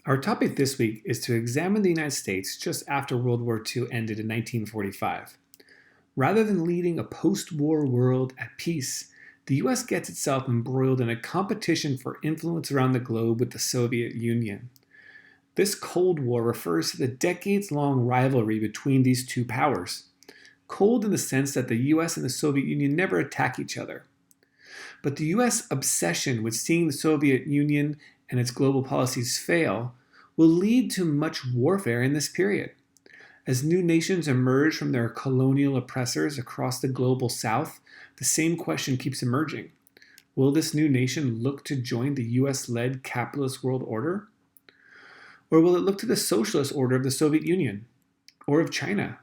Our topic this week is to examine the United States just after World War II ended in 1945. Rather than leading a post-war world at peace, the US gets itself embroiled in a competition for influence around the globe with the Soviet Union. This Cold War refers to the decades-long rivalry between these two powers. Cold in the sense that the US and the Soviet Union never attack each other. But the US obsession with seeing the Soviet Union and its global policies fail will lead to much warfare in this period. As new nations emerge from their colonial oppressors across the global south, the same question keeps emerging. Will this new nation look to join the US-led capitalist world order? Or will it look to the socialist order of the Soviet Union or of China?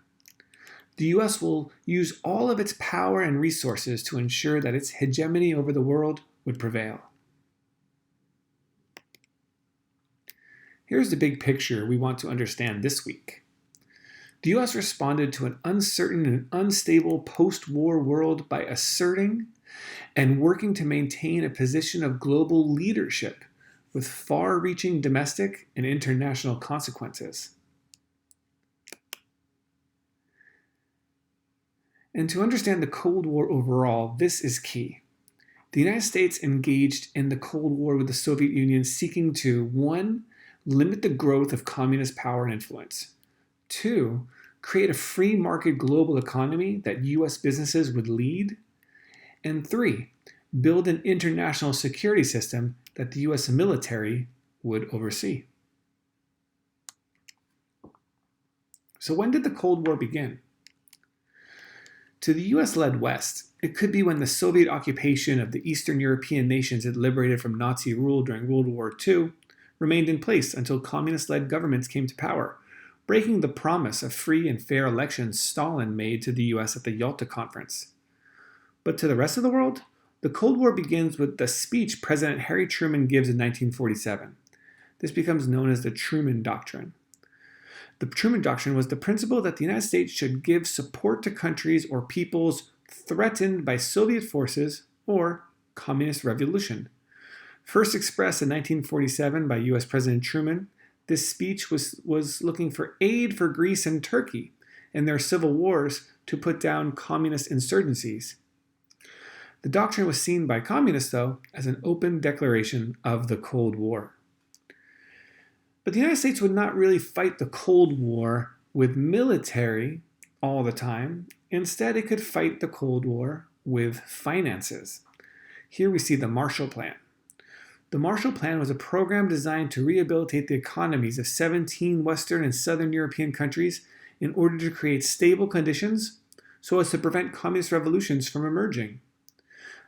The US will use all of its power and resources to ensure that its hegemony over the world would prevail. Here's the big picture we want to understand this week. The US responded to an uncertain and unstable post-war world by asserting and working to maintain a position of global leadership with far-reaching domestic and international consequences. And to understand the Cold War overall, this is key. The United States engaged in the Cold War with the Soviet Union seeking to 1. Limit the growth of communist power and influence. 2. Create a free market global economy that US businesses would lead. And 3. Build an international security system that the US military would oversee. So when did the Cold War begin? To the US-led West, it could be when the Soviet occupation of the Eastern European nations it liberated from Nazi rule during World War II remained in place until communist-led governments came to power, breaking the promise of free and fair elections Stalin made to the US at the Yalta Conference. But to the rest of the world, the Cold War begins with the speech President Harry Truman gives in 1947. This becomes known as the Truman Doctrine. The Truman Doctrine was the principle that the United States should give support to countries or peoples threatened by Soviet forces or communist revolution. First expressed in 1947 by US President Truman, this speech was looking for aid for Greece and Turkey in their civil wars to put down communist insurgencies. The doctrine was seen by communists, though, as an open declaration of the Cold War. But the United States would not really fight the Cold War with military all the time. Instead, it could fight the Cold War with finances. Here we see the Marshall Plan. The Marshall Plan was a program designed to rehabilitate the economies of 17 Western and Southern European countries in order to create stable conditions so as to prevent communist revolutions from emerging.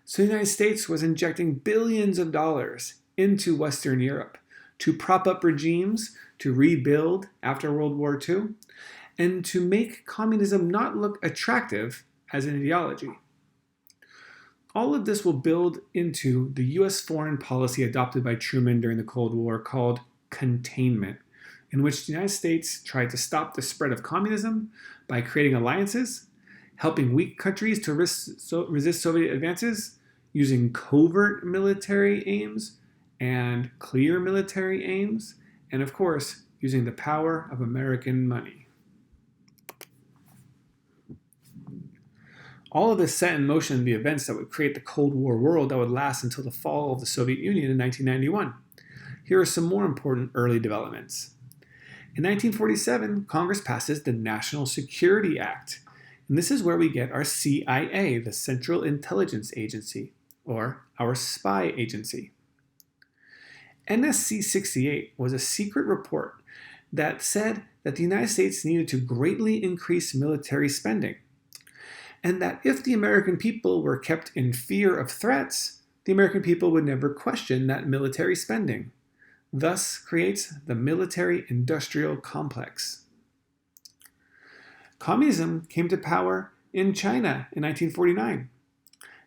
So the United States was injecting billions of dollars into Western Europe to prop up regimes, to rebuild after World War II, and to make communism not look attractive as an ideology. All of this will build into the US foreign policy adopted by Truman during the Cold War called containment, in which the United States tried to stop the spread of communism by creating alliances, helping weak countries to resist Soviet advances, using covert military aims and clear military aims, and of course, using the power of American money. All of this set in motion the events that would create the Cold War world that would last until the fall of the Soviet Union in 1991. Here are some more important early developments. In 1947, Congress passes the National Security Act, and this is where we get our CIA, the Central Intelligence Agency, or our spy agency. NSC 68 was a secret report that said that the United States needed to greatly increase military spending, and that if the American people were kept in fear of threats, the American people would never question that military spending. Thus creates the military-industrial complex. Communism came to power in China in 1949.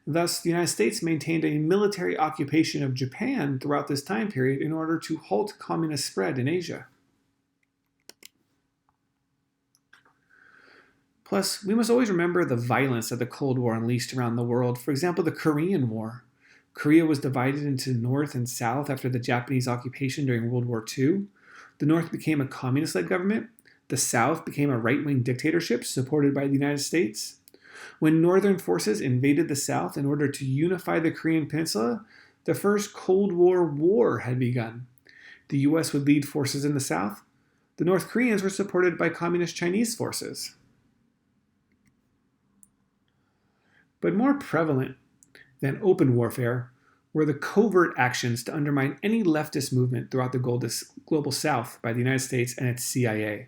Thus, the United States maintained a military occupation of Japan throughout this time period in order to halt communist spread in Asia. Plus, we must always remember the violence that the Cold War unleashed around the world. For example, the Korean War. Korea was divided into North and South after the Japanese occupation during World War II. The North became a communist-led government. The South became a right-wing dictatorship supported by the United States. When Northern forces invaded the South in order to unify the Korean Peninsula, the first Cold War had begun. The US would lead forces in the South. The North Koreans were supported by communist Chinese forces. But more prevalent than open warfare were the covert actions to undermine any leftist movement throughout the global South by the United States and its CIA.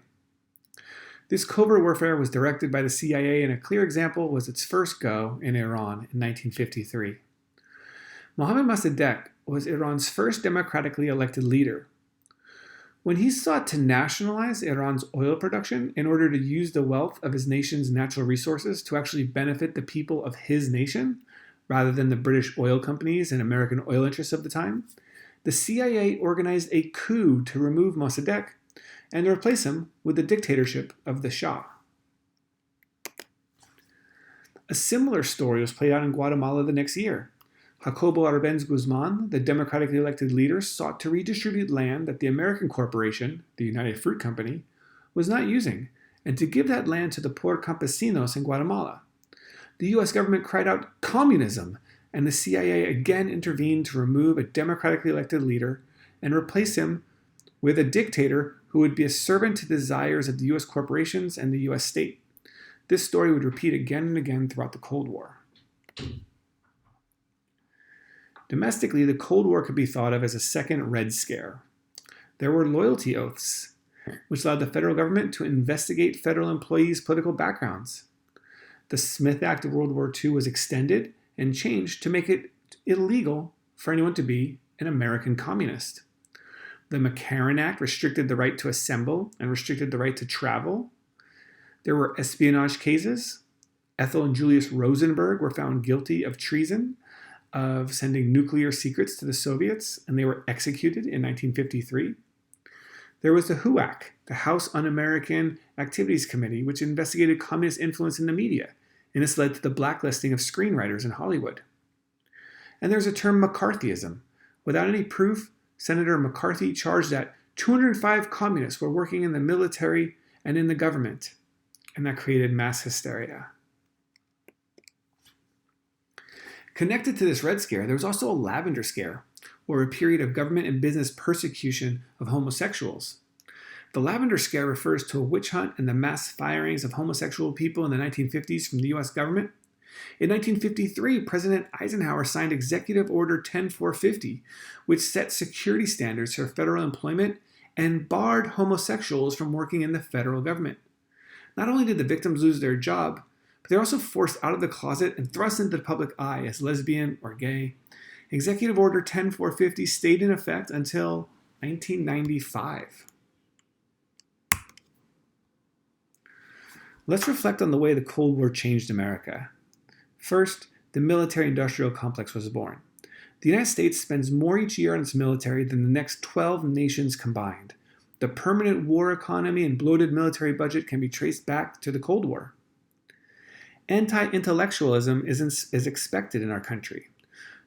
This covert warfare was directed by the CIA, and a clear example was its first go in Iran in 1953. Mohammad Mossadegh was Iran's first democratically elected leader. When he sought to nationalize Iran's oil production in order to use the wealth of his nation's natural resources to actually benefit the people of his nation, rather than the British oil companies and American oil interests of the time, the CIA organized a coup to remove Mossadegh and replace him with the dictatorship of the Shah. A similar story was played out in Guatemala the next year. Jacobo Arbenz Guzman, the democratically elected leader, sought to redistribute land that the American corporation, the United Fruit Company, was not using, and to give that land to the poor campesinos in Guatemala. The US government cried out, "Communism!" and the CIA again intervened to remove a democratically elected leader and replace him with a dictator who would be a servant to the desires of the US corporations and the US state. This story would repeat again and again throughout the Cold War. Domestically, the Cold War could be thought of as a second Red Scare. There were loyalty oaths, which allowed the federal government to investigate federal employees' political backgrounds. The Smith Act of World War II was extended and changed to make it illegal for anyone to be an American communist. The McCarran Act restricted the right to assemble and restricted the right to travel. There were espionage cases. Ethel and Julius Rosenberg were found guilty of treason, of sending nuclear secrets to the Soviets, and they were executed in 1953. There was the HUAC, the House Un-American Activities Committee, which investigated communist influence in the media, and this led to the blacklisting of screenwriters in Hollywood. And there's a term McCarthyism. Without any proof, Senator McCarthy charged that 205 communists were working in the military and in the government, and that created mass hysteria. Connected to this Red Scare, there was also a Lavender Scare, or a period of government and business persecution of homosexuals. The Lavender Scare refers to a witch hunt and the mass firings of homosexual people in the 1950s from the US government. In 1953, President Eisenhower signed Executive Order 10450, which set security standards for federal employment and barred homosexuals from working in the federal government. Not only did the victims lose their job, but they were also forced out of the closet and thrust into the public eye as lesbian or gay. Executive Order 10450 stayed in effect until 1995. Let's reflect on the way the Cold War changed America. First, the military-industrial complex was born. The United States spends more each year on its military than the next 12 nations combined. The permanent war economy and bloated military budget can be traced back to the Cold War. Anti-intellectualism is expected in our country.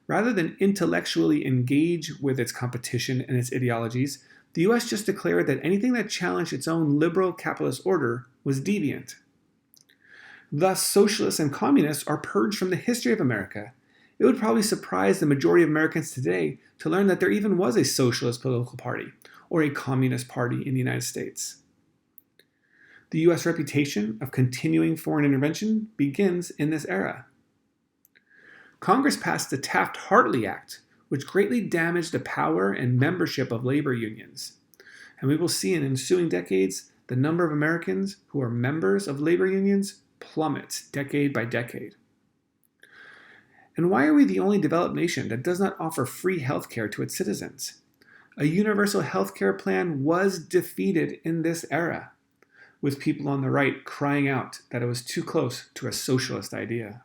Rather than intellectually engage with its competition and its ideologies, the US just declared that anything that challenged its own liberal capitalist order was deviant. Thus, socialists and communists are purged from the history of America. It would probably surprise the majority of Americans today to learn that there even was a socialist political party or a communist party in the United States. The US reputation of continuing foreign intervention begins in this era. Congress passed the Taft-Hartley Act, which greatly damaged the power and membership of labor unions. And we will see in ensuing decades the number of Americans who are members of labor unions plummets decade by decade. And why are we the only developed nation that does not offer free healthcare to its citizens? A universal healthcare plan was defeated in this era, with people on the right crying out that it was too close to a socialist idea.